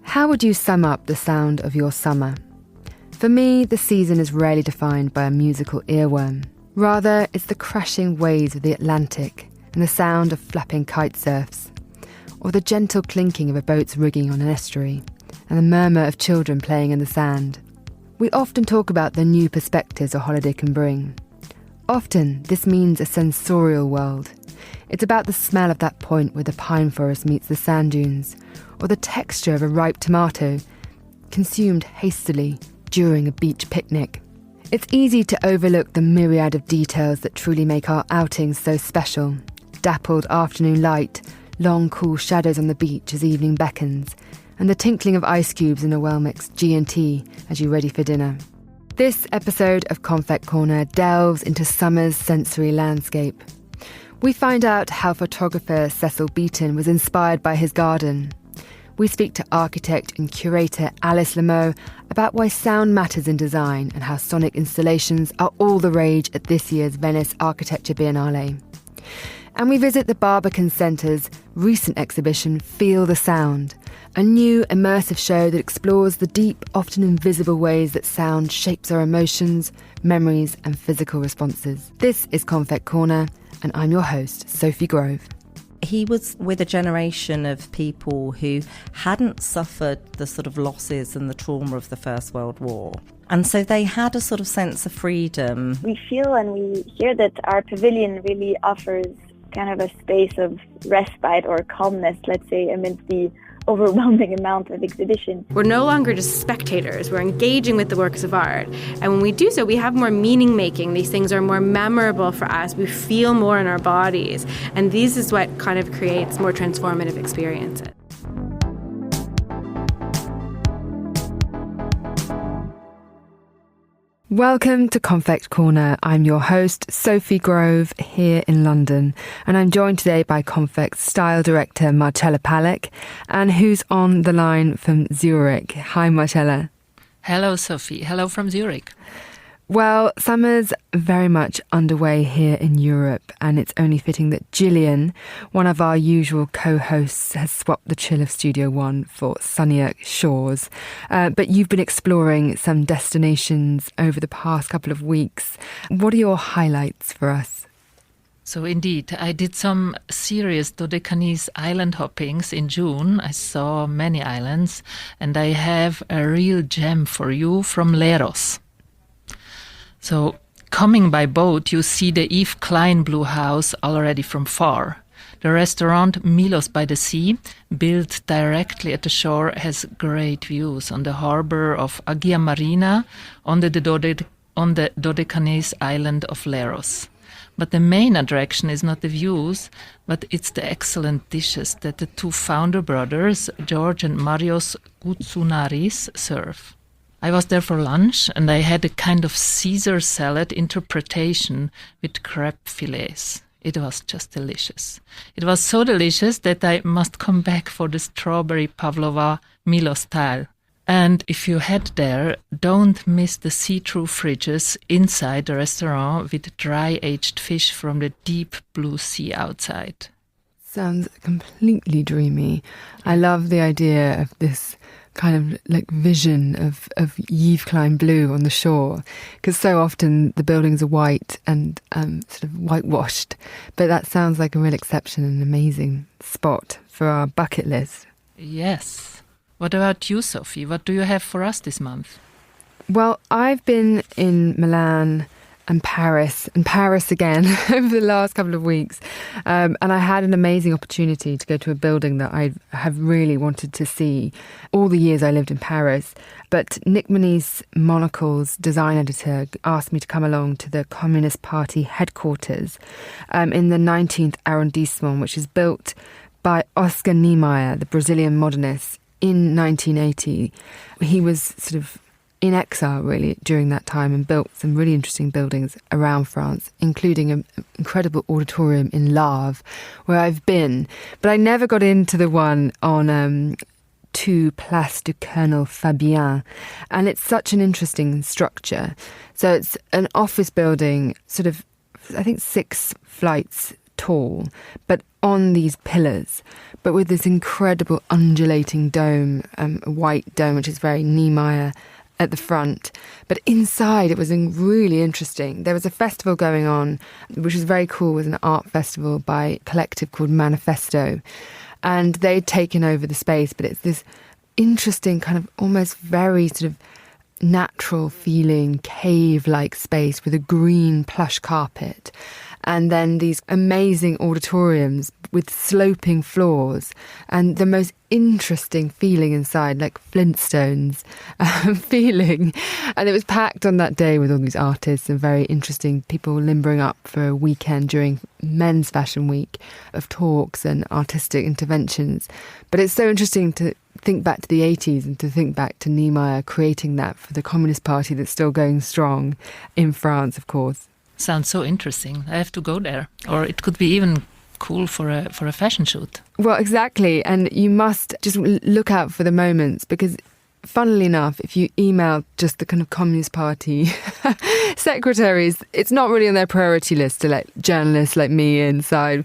How would you sum up the sound of your summer? For me, the season is rarely defined by a musical earworm. Rather, it's the crashing waves of the Atlantic and the sound of flapping kite surfs, or the gentle clinking of a boat's rigging on an estuary, and the murmur of children playing in the sand. We often talk about the new perspectives a holiday can bring. Often, this means a sensorial world. It's about the smell of that point where the pine forest meets the sand dunes, or the texture of a ripe tomato consumed hastily during a beach picnic. It's easy to overlook the myriad of details that truly make our outings so special. Dappled afternoon light, long cool shadows on the beach as evening beckons, and the tinkling of ice cubes in a well-mixed G&T as you're ready for dinner. This episode of Confect Corner delves into summer's sensory landscape. We find out how photographer Cecil Beaton was inspired by his garden. We speak to architect and curator Alice Loumeau about why sound matters in design and how sonic installations are all the rage at this year's Venice Architecture Biennale. And we visit the Barbican Centre's recent exhibition Feel the Sound, a new immersive show that explores the deep, often invisible ways that sound shapes our emotions, memories and physical responses. This is Confect Corner, and I'm your host, Sophie Grove. He was with a generation of people who hadn't suffered the sort of losses and the trauma of the First World War. And so they had a sort of sense of freedom. We feel and we hear that our pavilion really offers kind of a space of respite or calmness, let's say, amidst the overwhelming amount of exhibition. We're no longer just spectators, we're engaging with the works of art. And when we do so, we have more meaning making. These things are more memorable for us. We feel more in our bodies. And this is what kind of creates more transformative experiences. Welcome to Confect Corner. I'm your host, Sophie Grove, here in London. And I'm joined today by Confect's style director, Marcella Palek, and who's on the line from Zurich. Hi, Marcella. Hello, Sophie. Hello from Zurich. Well, summer's very much underway here in Europe, and it's only fitting that Gillian, one of our usual co-hosts, has swapped the chill of Studio One for sunnier shores. But you've been exploring some destinations over the past couple of weeks. What are your highlights for us? So indeed, I did some serious Dodecanese island hoppings in June. I saw many islands, and I have a real gem for you from Leros. So, coming by boat, you see the Yves Klein Blue House already from far. The restaurant Milos by the Sea, built directly at the shore, has great views on the harbour of Agia Marina on the Dodecanese island of Leros. But the main attraction is not the views, but it's the excellent dishes that the two founder brothers, George and Marios Goutsounaris, serve. I was there for lunch and I had a kind of Caesar salad interpretation with crab fillets. It was just delicious. It was so delicious that I must come back for the strawberry pavlova Milo style. And if you head there, don't miss the see-through fridges inside the restaurant with dry-aged fish from the deep blue sea outside. Sounds completely dreamy. I love the idea of this kind of like vision of Yves Klein blue on the shore, because so often the buildings are white and sort of whitewashed, but that sounds like a real exception and an amazing spot for our bucket list. Yes. What about you, Sophie? What do you have for us this month? Well, I've been in Milan and Paris again over the last couple of weeks. And I had an amazing opportunity to go to a building that I have really wanted to see all the years I lived in Paris. But Nick Monet's Monocle's design editor asked me to come along to the Communist Party headquarters in the 19th arrondissement, which is built by Oscar Niemeyer, the Brazilian modernist, in 1980. He was sort of in exile, really, during that time and built some really interesting buildings around France, including an incredible auditorium in Larve, where I've been. But I never got into the one on 2 Place du Colonel Fabien. And it's such an interesting structure. So it's an office building, sort of, I think 6 flights tall, but on these pillars, but with this incredible undulating dome, a white dome, which is very Niemeyer at the front. But inside, it was really interesting. There was a festival going on, which was very cool. It was an art festival by a collective called Manifesto. And they'd taken over the space, but it's this interesting kind of almost very sort of natural feeling cave-like space with a green plush carpet. And then these amazing auditoriums with sloping floors and the most interesting feeling inside, like Flintstones feeling. And it was packed on that day with all these artists and very interesting people limbering up for a weekend during Men's Fashion Week of talks and artistic interventions. But it's so interesting to think back to the 80s and to think back to Niemeyer creating that for the Communist Party that's still going strong in France, of course. Sounds so interesting. I have to go there. Or it could be even cool for a fashion shoot. Well, exactly. And you must just look out for the moments, because funnily enough, if you email just the kind of Communist Party secretaries, it's not really on their priority list to let journalists like me inside.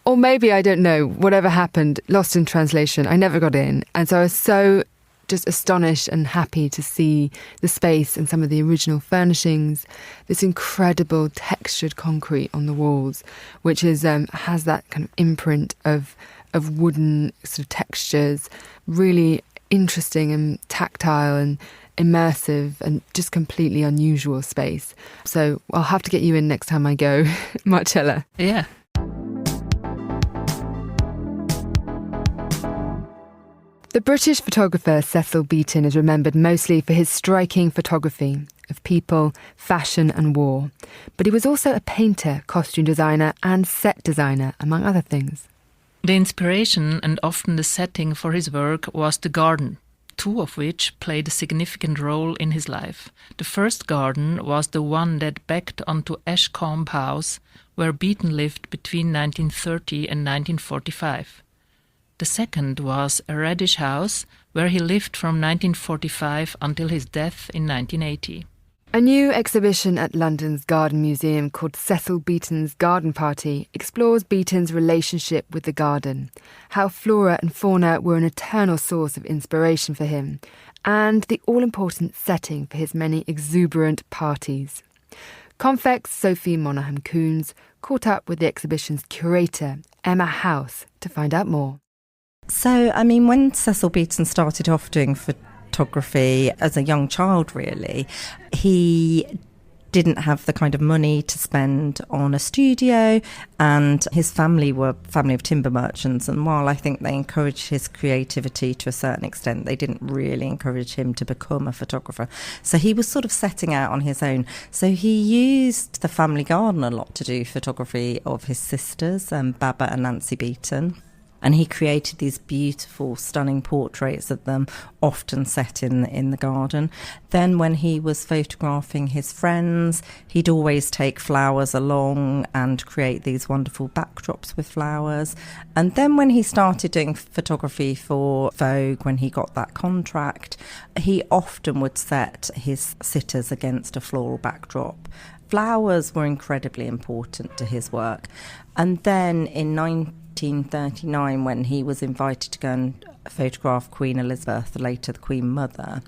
Or maybe, I don't know, whatever happened, lost in translation, I never got in. And so I was so just astonished and happy to see the space and some of the original furnishings, this incredible textured concrete on the walls, which is has that kind of imprint of wooden sort of textures, really interesting and tactile and immersive and just completely unusual space. So I'll have to get you in next time I go, Marcella. Yeah. The British photographer Cecil Beaton is remembered mostly for his striking photography of people, fashion and war. But he was also a painter, costume designer and set designer, among other things. The inspiration and often the setting for his work was the garden, two of which played a significant role in his life. The first garden was the one that backed onto Ashcombe House, where Beaton lived between 1930 and 1945. The second was a Radish House, where he lived from 1945 until his death in 1980. A new exhibition at London's Garden Museum called Cecil Beaton's Garden Party explores Beaton's relationship with the garden, how flora and fauna were an eternal source of inspiration for him, and the all-important setting for his many exuberant parties. Confec's Sophie Monaghan-Coons caught up with the exhibition's curator, Emma House, to find out more. So, I mean, when Cecil Beaton started off doing photography as a young child, really, he didn't have the kind of money to spend on a studio, and his family were a family of timber merchants, and while I think they encouraged his creativity to a certain extent, they didn't really encourage him to become a photographer. So he was sort of setting out on his own. So he used the family garden a lot to do photography of his sisters, Baba and Nancy Beaton. And he created these beautiful, stunning portraits of them, often set in the garden. Then when he was photographing his friends, he'd always take flowers along and create these wonderful backdrops with flowers. And then when he started doing photography for Vogue, when he got that contract, he often would set his sitters against a floral backdrop. Flowers were incredibly important to his work. And then in 1939, when he was invited to go and photograph Queen Elizabeth, later the Queen Mother,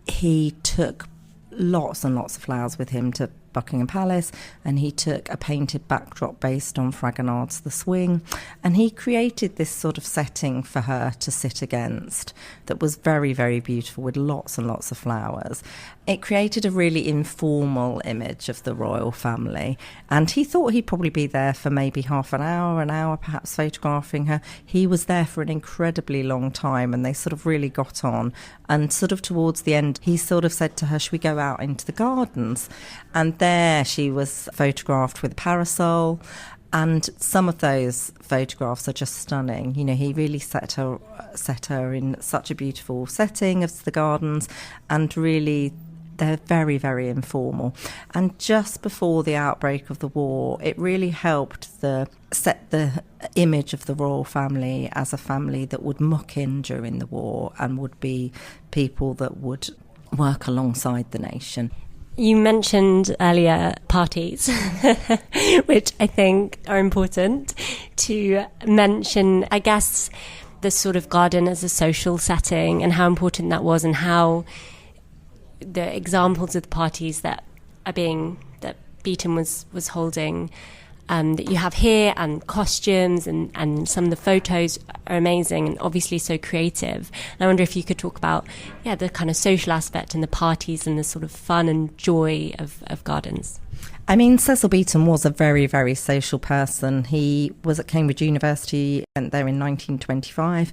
he took lots and lots of flowers with him to Buckingham Palace, and he took a painted backdrop based on Fragonard's The Swing, and he created this sort of setting for her to sit against that was very, very beautiful, with lots and lots of flowers. It created a really informal image of the royal family, and he thought he'd probably be there for maybe half an hour perhaps, photographing her. He was there for an incredibly long time, and they sort of really got on. And sort of towards the end, he sort of said to her, "Should we go out into the gardens?" And there she was photographed with a parasol, and some of those photographs are just stunning. You know, he really set her in such a beautiful setting of the gardens, and really they're very, very informal. And just before the outbreak of the war, it really helped set the image of the royal family as a family that would muck in during the war and would be people that would work alongside the nation. You mentioned earlier parties, which I think are important to mention, I guess, the sort of garden as a social setting and how important that was, and how the examples of the parties that Beaton was holding, that you have here, and costumes and some of the photos are amazing and obviously so creative. And I wonder if you could talk about the kind of social aspect and the parties and the sort of fun and joy of gardens. I mean, Cecil Beaton was a very, very social person. He was at Cambridge University, went there in 1925.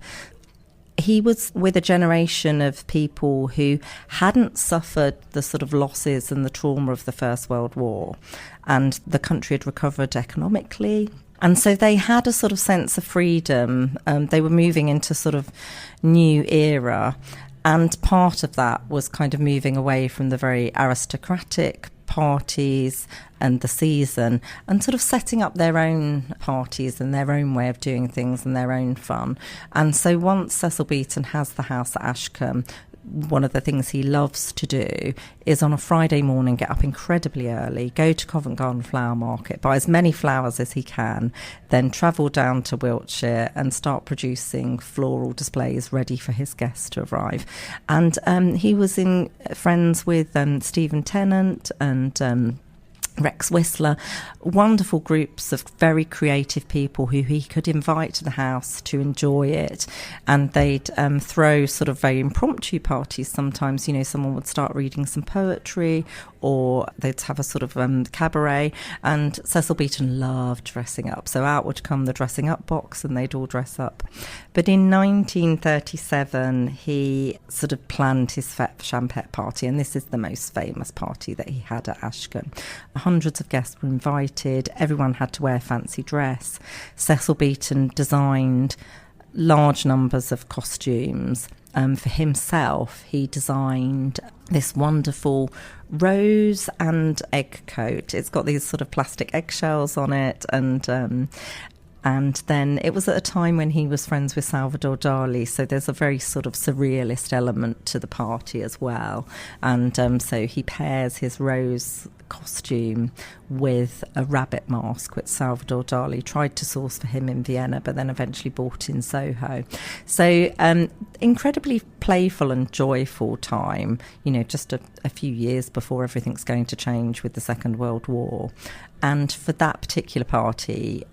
He was with a generation of people who hadn't suffered the sort of losses and the trauma of the First World War, and the country had recovered economically. And so they had a sort of sense of freedom. They were moving into sort of new era. And part of that was kind of moving away from the very aristocratic parties and the season, and sort of setting up their own parties and their own way of doing things and their own fun. And so once Cecil Beaton has the house at Ashcombe, one of the things he loves to do is on a Friday morning get up incredibly early, go to Covent Garden Flower Market, buy as many flowers as he can, then travel down to Wiltshire and start producing floral displays ready for his guests to arrive. And he was friends with Stephen Tennant and Rex Whistler, wonderful groups of very creative people who he could invite to the house to enjoy it. And they'd throw sort of very impromptu parties sometimes. You know, someone would start reading some poetry, or they'd have a sort of cabaret. And Cecil Beaton loved dressing up. So out would come the dressing up box and they'd all dress up. But in 1937, he sort of planned his Fête Champêtre party. And this is the most famous party that he had at Ashcombe. Hundreds of guests were invited. Everyone had to wear a fancy dress. Cecil Beaton designed large numbers of costumes. For himself, he designed this wonderful rose and egg coat. It's got these sort of plastic eggshells on it, and then it was at a time when he was friends with Salvador Dali, so there's a very sort of surrealist element to the party as well. And so he pairs his rose costume with a rabbit mask, which Salvador Dali tried to source for him in Vienna, but then eventually bought in Soho. So incredibly playful and joyful time, you know, just a few years before everything's going to change with the Second World War. And for that particular party,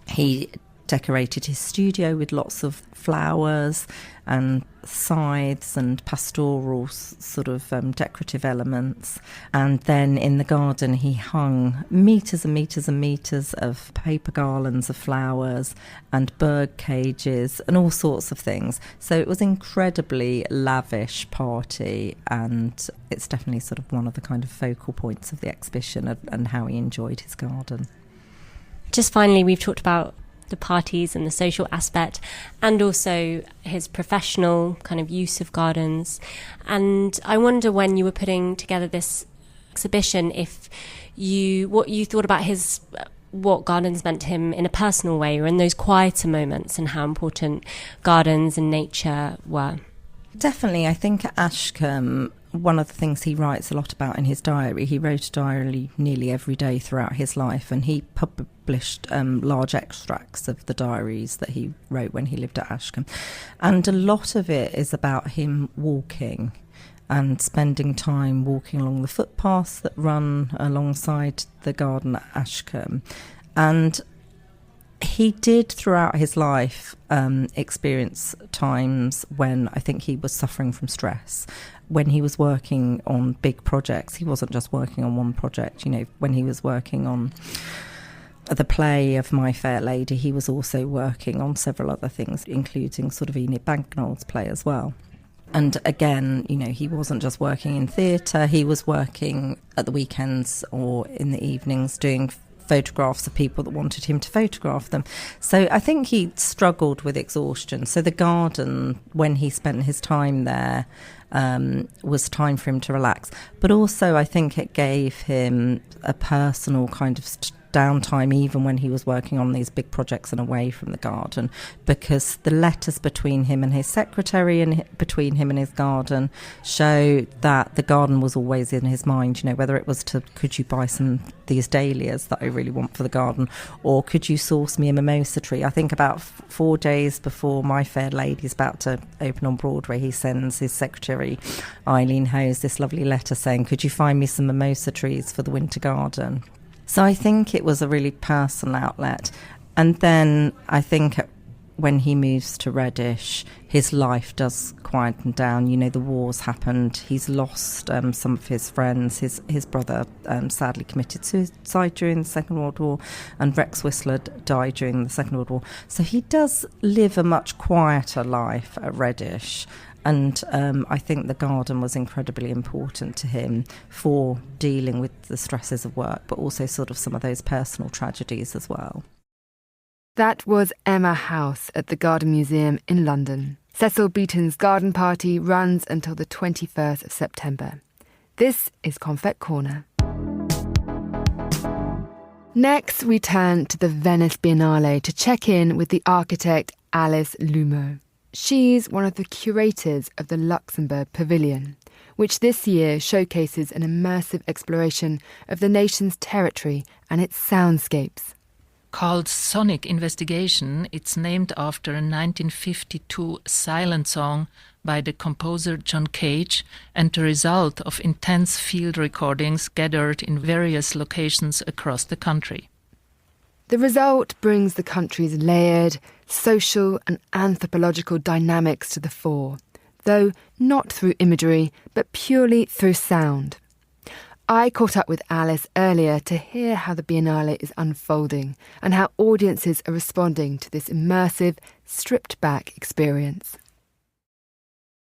he decorated his studio with lots of flowers and scythes and pastoral sort of decorative elements. And then in the garden he hung metres and metres and metres of paper garlands of flowers and bird cages and all sorts of things. So it was an incredibly lavish party, and it's definitely sort of one of the kind of focal points of the exhibition and how he enjoyed his garden. Just finally, we've talked about the parties and the social aspect, and also his professional kind of use of gardens. And I wonder, when you were putting together this exhibition, what you thought about what gardens meant to him in a personal way, or in those quieter moments, and how important gardens and nature were. Definitely, I think at Ashcombe, one of the things he writes a lot about in his diary, he wrote a diary nearly every day throughout his life, and he published large extracts of the diaries that he wrote when he lived at Ashcombe. And a lot of it is about him walking and spending time walking along the footpaths that run alongside the garden at Ashcombe. And he did throughout his life experience times when I think he was suffering from stress. When he was working on big projects, he wasn't just working on one project. You know, when he was working on the play of My Fair Lady, he was also working on several other things, including sort of Enid Banknold's play as well. And again, you know, he wasn't just working in theatre, he was working at the weekends or in the evenings doing photographs of people that wanted him to photograph them. So I think he struggled with exhaustion. So the garden, when he spent his time there, was time for him to relax. But also I think it gave him a personal kind of downtime, even when he was working on these big projects and away from the garden, because the letters between him and his secretary and between him and his garden show that the garden was always in his mind, you know, whether it was to, could you buy these dahlias that I really want for the garden, or could you source me a mimosa tree? I think about 4 days before My Fair Lady is about to open on Broadway, he sends his secretary Eileen Hose this lovely letter saying, could you find me some mimosa trees for the winter garden? So I think it was a really personal outlet. And then I think when he moves to Reddish, his life does quieten down. You know, the war's happened. He's lost some of his friends. His brother sadly committed suicide during the Second World War, and Rex Whistler died during the Second World War. So he does live a much quieter life at Reddish. And I think the garden was incredibly important to him for dealing with the stresses of work, but also sort of some of those personal tragedies as well. That was Emma House at the Garden Museum in London. Cecil Beaton's garden party runs until the 21st of September. This is Confect Corner. Next, we turn to the Venice Biennale to check in with the architect Alice Loumeau. She's one of the curators of the Luxembourg Pavilion, which this year showcases an immersive exploration of the nation's territory and its soundscapes. Called Sonic Investigation, it's named after a 1952 silent song by the composer John Cage and the result of intense field recordings gathered in various locations across the country. The result brings the country's layered, social and anthropological dynamics to the fore, though not through imagery, but purely through sound. I caught up with Alice earlier to hear how the Biennale is unfolding and how audiences are responding to this immersive, stripped-back experience.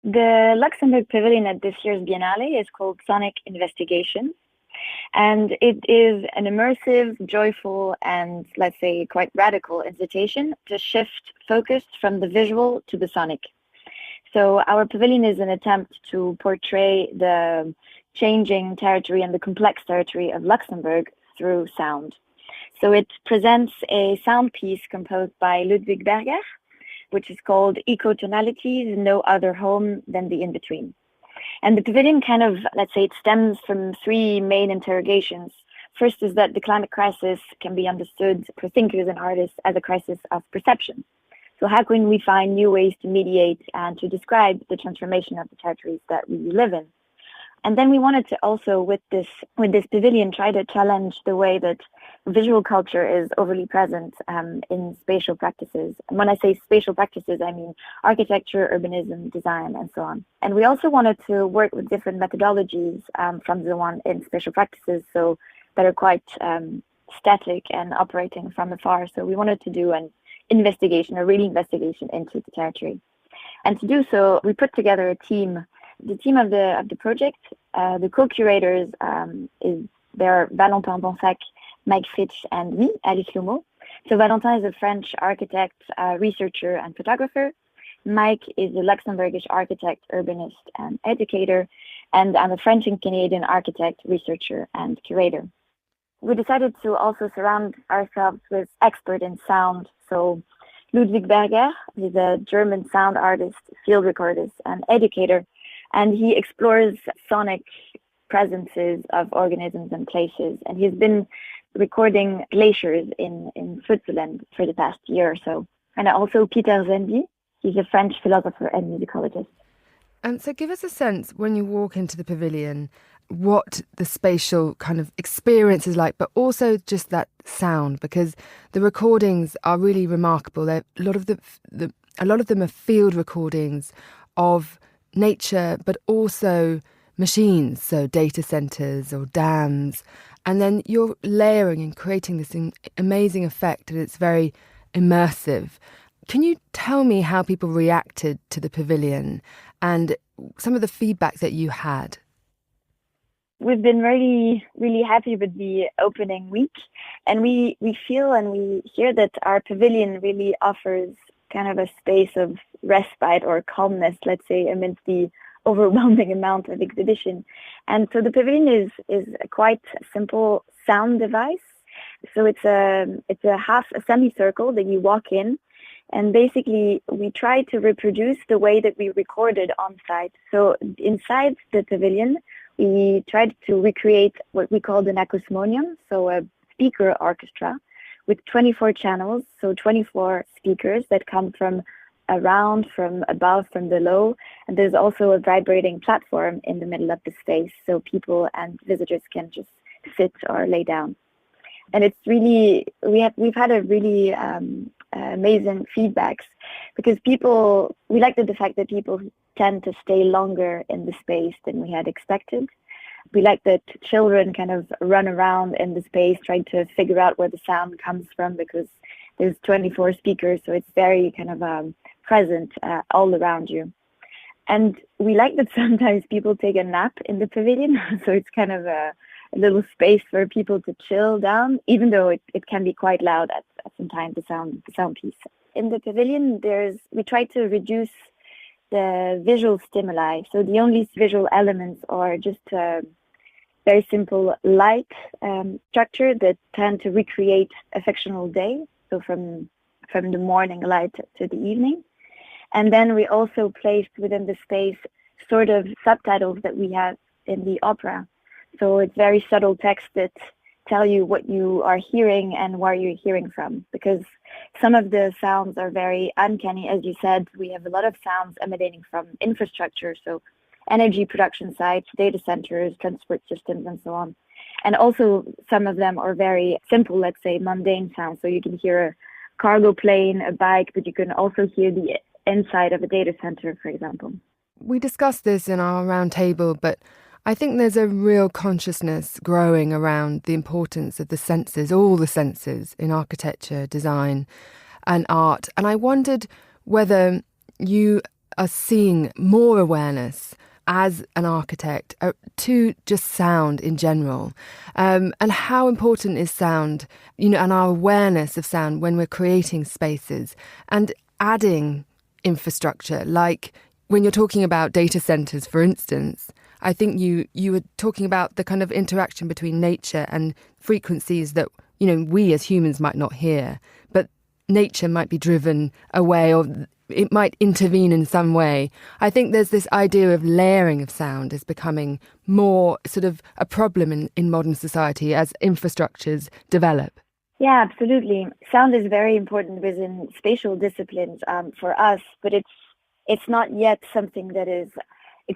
The Luxembourg Pavilion at this year's Biennale is called Sonic Investigation. And it is an immersive, joyful, and let's say quite radical invitation to shift focus from the visual to the sonic. So our pavilion is an attempt to portray the changing territory and the complex territory of Luxembourg through sound. So it presents a sound piece composed by Ludwig Berger, which is called Ecotonalities, No Other Home Than the In-Between. And the pavilion kind of, let's say, it stems from three main interrogations. First is that the climate crisis can be understood for thinkers and artists as a crisis of perception. So how can we find new ways to mediate and to describe the transformation of the territories that we live in? And then we wanted to also, with this pavilion, try to challenge the way that visual culture is overly present in spatial practices. And when I say spatial practices, I mean architecture, urbanism, design, and so on. And we also wanted to work with different methodologies from the one in spatial practices, so that are quite static and operating from afar. So we wanted to do an investigation, a real investigation into the territory. And to do so, we put together a team. The team of the project, the co-curators, they're Valentin Bonsac, Mike Fitch, and me, Alice Loumeau. So Valentin is a French architect, researcher, and photographer. Mike is a Luxembourgish architect, urbanist, and educator. And I'm a French and Canadian architect, researcher, and curator. We decided to also surround ourselves with experts in sound. So Ludwig Berger is a German sound artist, field recordist, and educator. And he explores sonic presences of organisms and places. And he's been recording glaciers in Switzerland for the past year or so. And also Peter Zenby, he's a French philosopher and musicologist. So give us a sense, when you walk into the pavilion, what the spatial kind of experience is like, but also just that sound, because the recordings are really remarkable. A lot of them are field recordings of nature, but also machines, so data centers or dams. And then you're layering and creating this amazing effect, and it's very immersive. Can you tell me how people reacted to the pavilion and some of the feedback that you had? We've been really, really happy with the opening week. And we feel and we hear that our pavilion really offers kind of a space of respite or calmness, let's say, amidst the overwhelming amount of exhibition. And so the pavilion is a quite simple sound device. So it's a semicircle that you walk in, and basically we try to reproduce the way that we recorded on site. So inside the pavilion, we tried to recreate what we called an acousmonium, so a speaker orchestra with 24 channels, so 24 speakers that come from around, from above, from below, and there's also a vibrating platform in the middle of the space, so people and visitors can just sit or lay down. And it's really, we've had a really amazing feedbacks, because we liked the fact that people tend to stay longer in the space than we had expected. We like that children kind of run around in the space trying to figure out where the sound comes from, because there's 24 speakers, so it's very kind of present all around you. And we like that sometimes people take a nap in the pavilion, so it's kind of a little space for people to chill down, even though it can be quite loud at sometimes, the sound piece. In the pavilion, we try to reduce the visual stimuli. So the only visual elements are just very simple light structure that tend to recreate a fictional day, so from the morning light to the evening. And then we also placed within the space sort of subtitles that we have in the opera. So it's very subtle text that tell you what you are hearing and where you're hearing from, because some of the sounds are very uncanny. As you said, we have a lot of sounds emanating from infrastructure, so energy production sites, data centers, transport systems, and so on. And also some of them are very simple, let's say mundane sounds. So you can hear a cargo plane, a bike, but you can also hear the inside of a data center, for example. We discussed this in our round table, but I think there's a real consciousness growing around the importance of the senses, all the senses in architecture, design and art. And I wondered whether you are seeing more awareness as an architect to just sound in general, and how important is sound, and our awareness of sound when we're creating spaces and adding infrastructure, like when you're talking about data centers, for instance. I think you were talking about the kind of interaction between nature and frequencies that, we as humans might not hear, but nature might be driven away, or it might intervene in some way. I think there's this idea of layering of sound is becoming more sort of a problem in modern society as infrastructures develop. Yeah, absolutely. Sound is very important within spatial disciplines for us, but it's not yet something that is...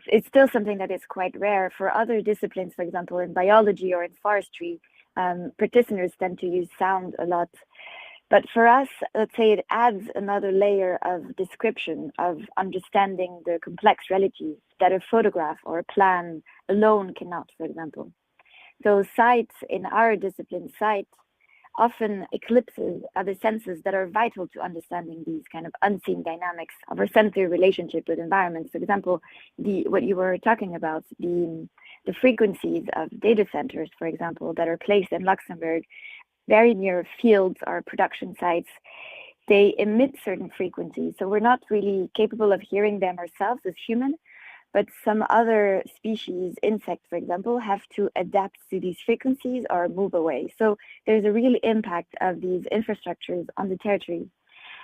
It's still something that is quite rare. For other disciplines, for example, in biology or in forestry, practitioners tend to use sound a lot. But for us, let's say it adds another layer of description, of understanding the complex realities that a photograph or a plan alone cannot, for example. So sight, in our discipline, sight often eclipses other senses that are vital to understanding these kind of unseen dynamics of our sensory relationship with environments. For example, what you were talking about, the frequencies of data centers, for example, that are placed in Luxembourg, very near fields or production sites, they emit certain frequencies. So we're not really capable of hearing them ourselves as humans, but some other species, insects, for example, have to adapt to these frequencies or move away. So there's a real impact of these infrastructures on the territory.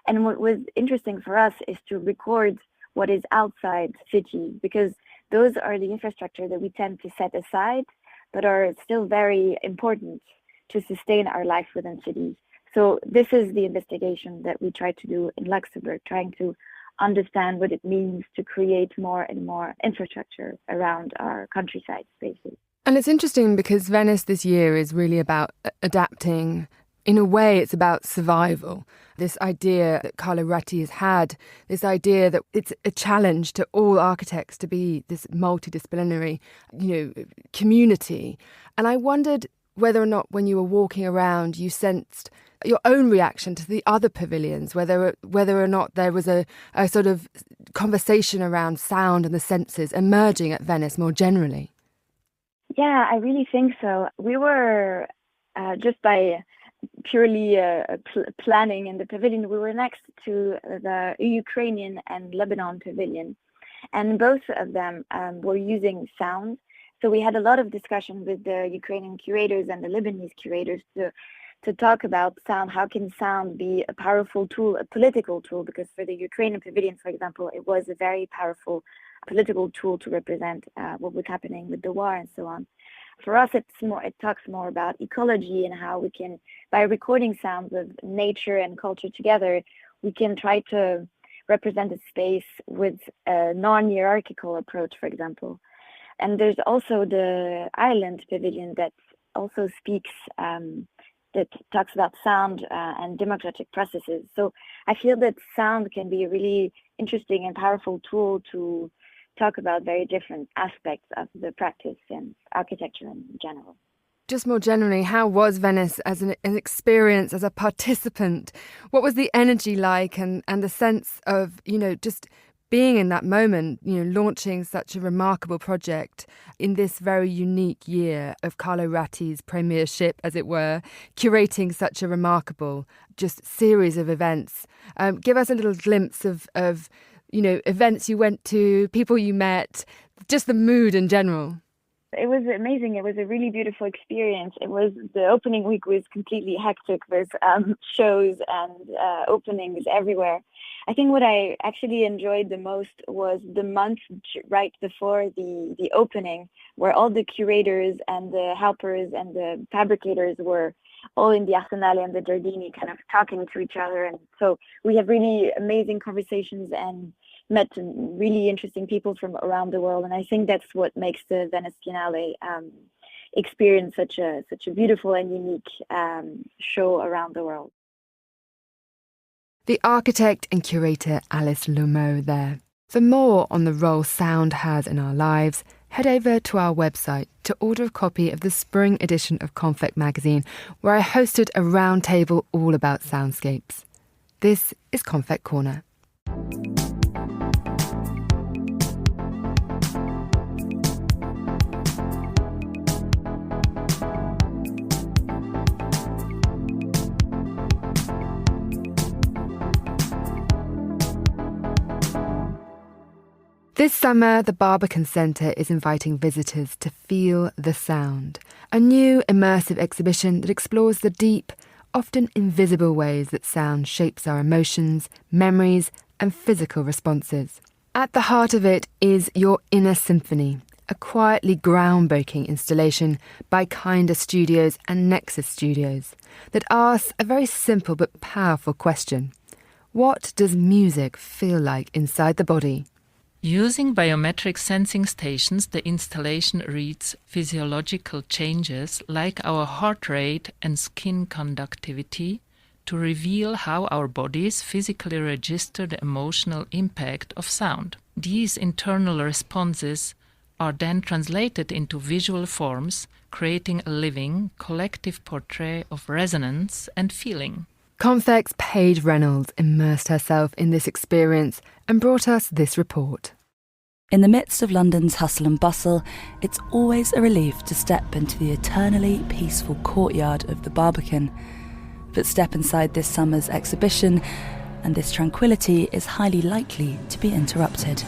And what was interesting for us is to record what is outside city, because those are the infrastructure that we tend to set aside, but are still very important to sustain our life within cities. So this is the investigation that we try to do in Luxembourg, trying to understand what it means to create more and more infrastructure around our countryside spaces. And it's interesting because Venice this year is really about adapting. In a way, it's about survival. This idea that Carlo Ratti has had, this idea that it's a challenge to all architects to be this multidisciplinary, community. And I wondered whether or not when you were walking around, you sensed your own reaction to the other pavilions, whether or not there was a sort of conversation around sound and the senses emerging at Venice more generally. Yeah, I really think so. We were, just by purely planning in the pavilion, we were next to the Ukrainian and Lebanon pavilion, and both of them were using sound. So we had a lot of discussion with the Ukrainian curators and the Lebanese curators to to talk about sound. How can sound be a powerful tool, a political tool? Because for the Ukrainian pavilion, for example, it was a very powerful political tool to represent what was happening with the war and so on. For us, it talks more about ecology and how we can, by recording sounds of nature and culture together, we can try to represent a space with a non-hierarchical approach, for example. And there's also the island pavilion that also speaks, that talks about sound and democratic processes. So I feel that sound can be a really interesting and powerful tool to talk about very different aspects of the practice and architecture in general. Just more generally, how was Venice as an experience, as a participant? What was the energy like and the sense of, just being in that moment, launching such a remarkable project in this very unique year of Carlo Ratti's premiership, as it were, curating such a remarkable just series of events? Give us a little glimpse of events you went to, people you met, just the mood in general. It was amazing. It was a really beautiful experience. The opening week was completely hectic with shows and openings everywhere. I think what I actually enjoyed the most was the month right before the opening, where all the curators and the helpers and the fabricators were all in the Arsenale and the Giardini kind of talking to each other. And so we have really amazing conversations and met really interesting people from around the world. And I think that's what makes the Venice Biennale experience such a beautiful and unique show around the world. The architect and curator Alice Loumeau there. For more on the role sound has in our lives, head over to our website to order a copy of the spring edition of Confect magazine, where I hosted a roundtable all about soundscapes. This is Confect Corner. This summer, the Barbican Centre is inviting visitors to feel the sound, a new immersive exhibition that explores the deep, often invisible ways that sound shapes our emotions, memories, and physical responses. At the heart of it is Your Inner Symphony, a quietly groundbreaking installation by Kinder Studios and Nexus Studios that asks a very simple but powerful question. What does music feel like inside the body? Using biometric sensing stations, the installation reads physiological changes like our heart rate and skin conductivity to reveal how our bodies physically register the emotional impact of sound. These internal responses are then translated into visual forms, creating a living, collective portrait of resonance and feeling. Confect's Paige Reynolds immersed herself in this experience and brought us this report. In the midst of London's hustle and bustle, it's always a relief to step into the eternally peaceful courtyard of the Barbican. But step inside this summer's exhibition, and this tranquility is highly likely to be interrupted.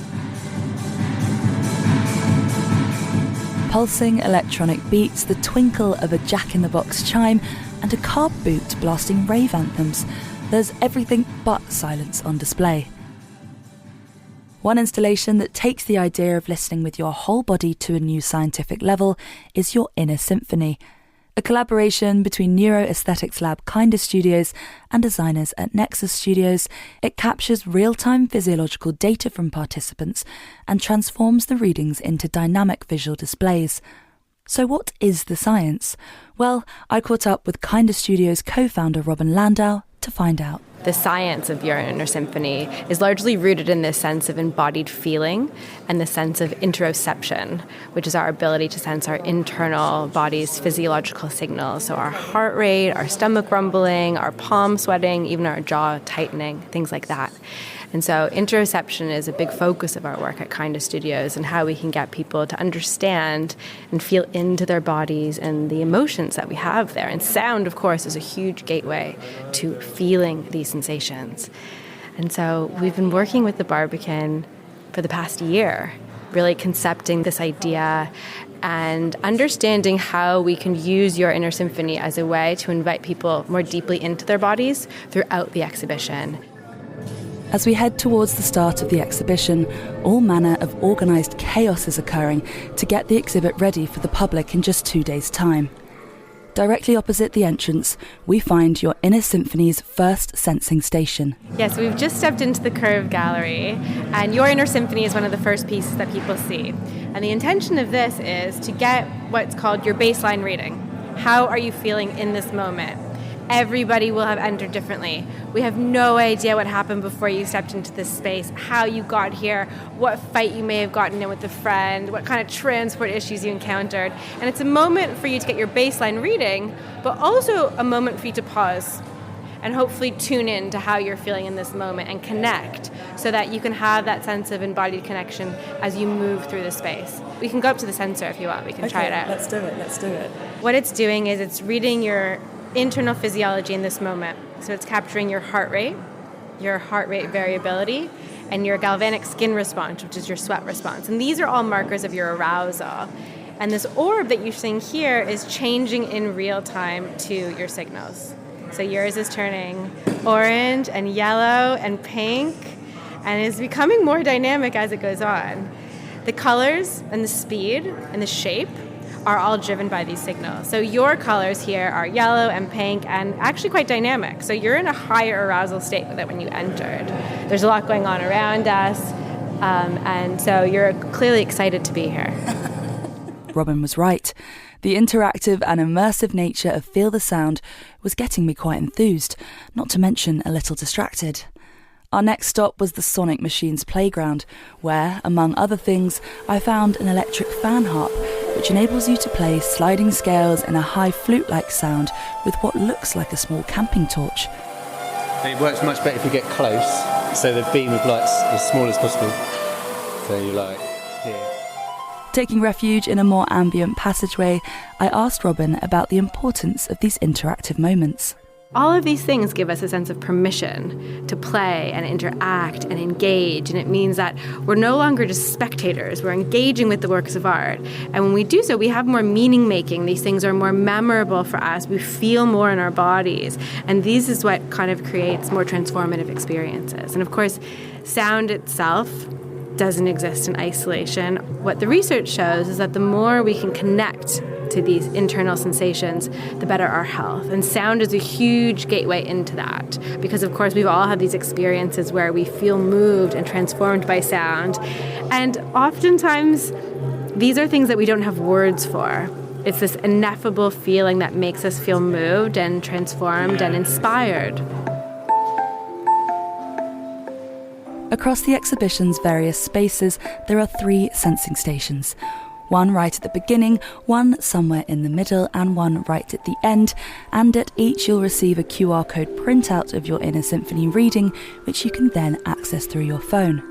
Pulsing electronic beats, the twinkle of a jack-in-the-box chime, and a car boot blasting rave anthems. There's everything but silence on display. One installation that takes the idea of listening with your whole body to a new scientific level is Your Inner Symphony, a collaboration between neuroaesthetics lab Kinder Studios and designers at Nexus Studios. It captures real-time physiological data from participants and transforms the readings into dynamic visual displays. So what is the science? Well, I caught up with Kinder Studios co-founder Robin Landau to find out. The science of Your Inner Symphony is largely rooted in this sense of embodied feeling and the sense of interoception, which is our ability to sense our internal body's physiological signals. So our heart rate, our stomach rumbling, our palm sweating, even our jaw tightening, things like that. And so interoception is a big focus of our work at Kinder Studios and how we can get people to understand and feel into their bodies and the emotions that we have there. And sound, of course, is a huge gateway to feeling these sensations. And so we've been working with the Barbican for the past year, really concepting this idea and understanding how we can use your inner symphony as a way to invite people more deeply into their bodies throughout the exhibition. As we head towards the start of the exhibition, all manner of organised chaos is occurring to get the exhibit ready for the public in just 2 days' time. Directly opposite the entrance, we find your Inner Symphony's first sensing station. Yes, we've just stepped into the curved gallery, and your Inner Symphony is one of the first pieces that people see. And the intention of this is to get what's called your baseline reading. How are you feeling in this moment? Everybody will have entered differently. We have no idea what happened before you stepped into this space, how you got here, what fight you may have gotten in with a friend, what kind of transport issues you encountered. And it's a moment for you to get your baseline reading, but also a moment for you to pause and hopefully tune in to how you're feeling in this moment and connect so that you can have that sense of embodied connection as you move through the space. We can go up to the sensor if you want. We can try it out. Let's do it. What it's doing is it's reading your internal physiology in this moment. So it's capturing your heart rate variability, and your galvanic skin response, which is your sweat response. And these are all markers of your arousal. And this orb that you're seeing here is changing in real time to your signals. So yours is turning orange and yellow and pink and is becoming more dynamic as it goes on. The colors and the speed and the shape are all driven by these signals. So your colors here are yellow and pink and actually quite dynamic. So you're in a higher arousal state than when you entered. There's a lot going on around us, and so you're clearly excited to be here. Robin was right. The interactive and immersive nature of Feel the Sound was getting me quite enthused, not to mention a little distracted. Our next stop was the Sonic Machines playground, where, among other things, I found an electric fan harp, which enables you to play sliding scales in a high flute-like sound with what looks like a small camping torch. It works much better if you get close, so the beam of light's as small as possible. So you're like here. Taking refuge in a more ambient passageway, I asked Robin about the importance of these interactive moments. All of these things give us a sense of permission to play and interact and engage, and it means that we're no longer just spectators, we're engaging with the works of art. And when we do so, we have more meaning making. These things are more memorable for us. We feel more in our bodies. And this is what kind of creates more transformative experiences. And of course, sound itself doesn't exist in isolation. What the research shows is that the more we can connect to these internal sensations, the better our health. And sound is a huge gateway into that, because of course we've all had these experiences where we feel moved and transformed by sound. And oftentimes these are things that we don't have words for. It's this ineffable feeling that makes us feel moved and transformed and inspired. Across the exhibition's various spaces, there are 3 sensing stations. One right at the beginning, one somewhere in the middle, and one right at the end. And at each you'll receive a QR code printout of your Inner Symphony reading, which you can then access through your phone.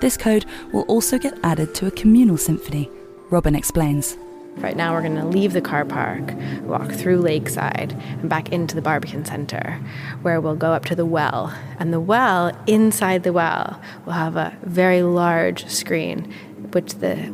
This code will also get added to a communal symphony. Robin explains. Right now we're going to leave the car park, walk through Lakeside and back into the Barbican Centre, where we'll go up to the well. And the well, inside the well, will have a very large screen which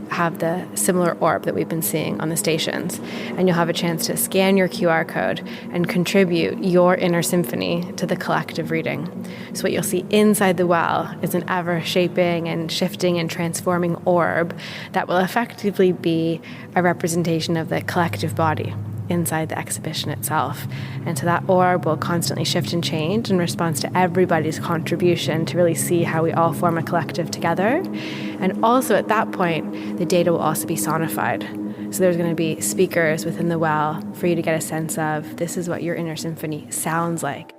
have the similar orb that we've been seeing on the stations. And you'll have a chance to scan your QR code and contribute your inner symphony to the collective reading. So what you'll see inside the well is an ever-shaping and shifting and transforming orb that will effectively be a representation of the collective body inside the exhibition itself. And so that orb will constantly shift and change in response to everybody's contribution to really see how we all form a collective together. And also at that point, the data will also be sonified. So there's going to be speakers within the well for you to get a sense of, this is what your inner symphony sounds like.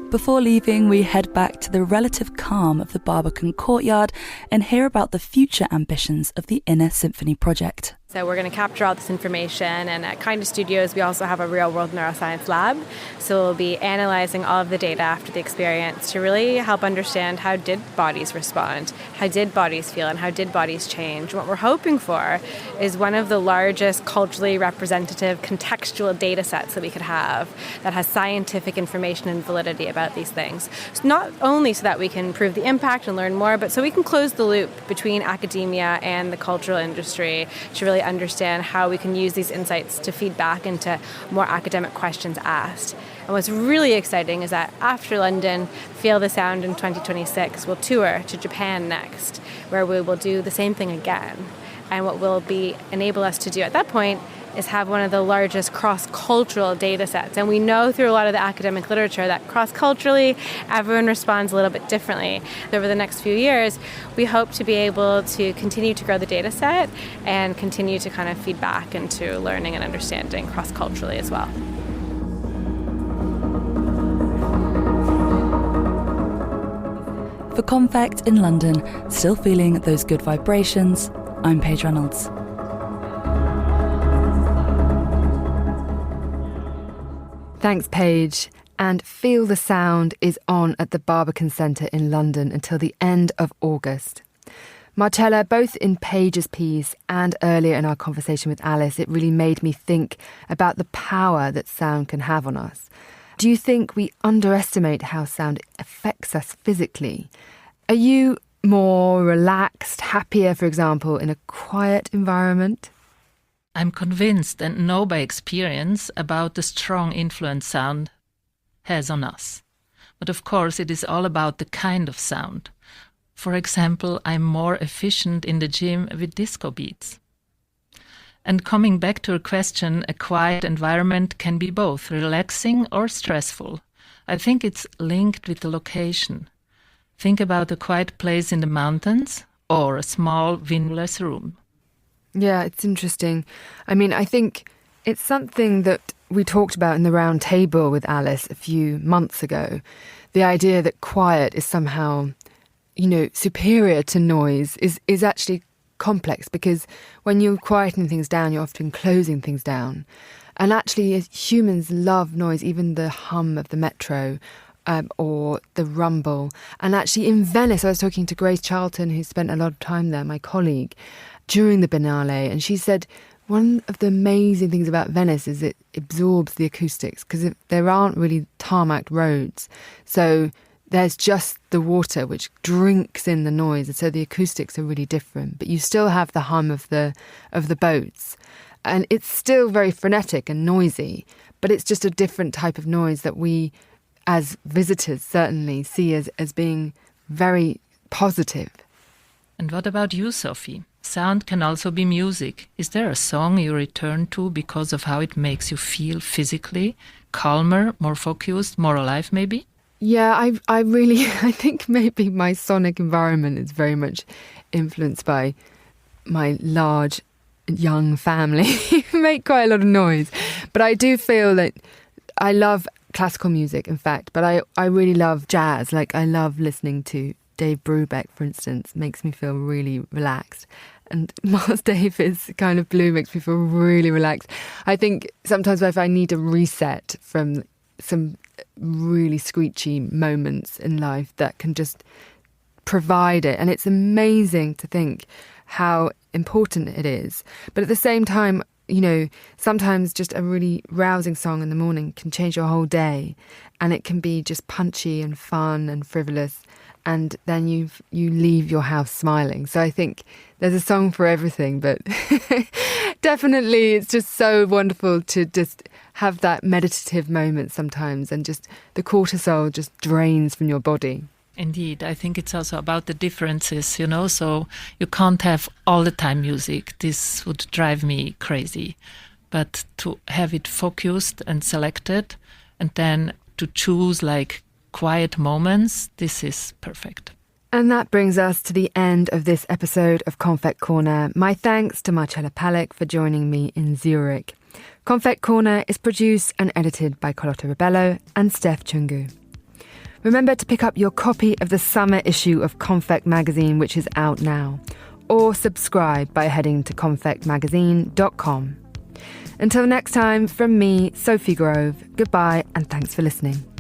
Before leaving, we head back to the relative calm of the Barbican courtyard and hear about the future ambitions of the Inner Symphony project. So we're going to capture all this information, and at Kind of Studios we also have a real-world neuroscience lab. So we'll be analysing all of the data after the experience to really help understand how did bodies respond, how did bodies feel, and how did bodies change. What we're hoping for is one of the largest culturally representative contextual data sets that we could have that has scientific information and validity about these things. So not only so that we can prove the impact and learn more, but so we can close the loop between academia and the cultural industry to really understand how we can use these insights to feed back into more academic questions asked. And what's really exciting is that after London, Feel the Sound in 2026 will tour to Japan next, where we will do the same thing again. And what will enable us to do at that point is have one of the largest cross-cultural data sets. And we know through a lot of the academic literature that cross-culturally, everyone responds a little bit differently. Over the next few years, we hope to be able to continue to grow the data set and continue to kind of feed back into learning and understanding cross-culturally as well. For Confect in London, still feeling those good vibrations, I'm Paige Reynolds. Thanks, Paige. And Feel the Sound is on at the Barbican Centre in London until the end of August. Marcella, both in Paige's piece and earlier in our conversation with Alice, it really made me think about the power that sound can have on us. Do you think we underestimate how sound affects us physically? Are you more relaxed, happier, for example, in a quiet environment? I'm convinced and know by experience about the strong influence sound has on us. But of course, it is all about the kind of sound. For example, I'm more efficient in the gym with disco beats. And coming back to your question, a quiet environment can be both relaxing or stressful. I think it's linked with the location. Think about a quiet place in the mountains or a small windowless room. Yeah, it's interesting. I mean, I think it's something that we talked about in the round table with Alice a few months ago. The idea that quiet is somehow, superior to noise is actually complex, because when you're quietening things down, you're often closing things down. And actually, humans love noise, even the hum of the metro or the rumble. And actually in Venice, I was talking to Grace Charlton, who spent a lot of time there, my colleague, during the Biennale, and she said one of the amazing things about Venice is it absorbs the acoustics, because there aren't really tarmac roads. So there's just the water which drinks in the noise, and so the acoustics are really different. But you still have the hum of the boats, and it's still very frenetic and noisy, but it's just a different type of noise that we, as visitors, certainly see as being very positive. And what about you, Sophie? Sound can also be music. Is there a song you return to because of how it makes you feel physically? Calmer, more focused, more alive maybe? Yeah, I think maybe my sonic environment is very much influenced by my large young family who make quite a lot of noise. But I do feel that I love classical music, in fact, but I really love jazz. Like, I love listening to Dave Brubeck, for instance, makes me feel really relaxed. And Miles Davis' kind of blue makes me feel really relaxed. I think sometimes if I need a reset from some really screechy moments in life, that can just provide it. And it's amazing to think how important it is. But at the same time, sometimes just a really rousing song in the morning can change your whole day. And it can be just punchy and fun and frivolous. And then you leave your house smiling. So I think there's a song for everything, but definitely it's just so wonderful to just have that meditative moment sometimes, and just the cortisol just drains from your body. Indeed, I think it's also about the differences, so you can't have all the time music. This would drive me crazy. But to have it focused and selected, and then to choose like quiet moments, this is perfect. And that brings us to the end of this episode of Confect Corner. My thanks to Marcella Palek for joining me in Zurich. Confect Corner is produced and edited by Carlotta Rebello and Steph Chungu. Remember to pick up your copy of the summer issue of Confect magazine, which is out now. or subscribe by heading to confectmagazine.com. Until next time, from me, Sophie Grove, goodbye and thanks for listening.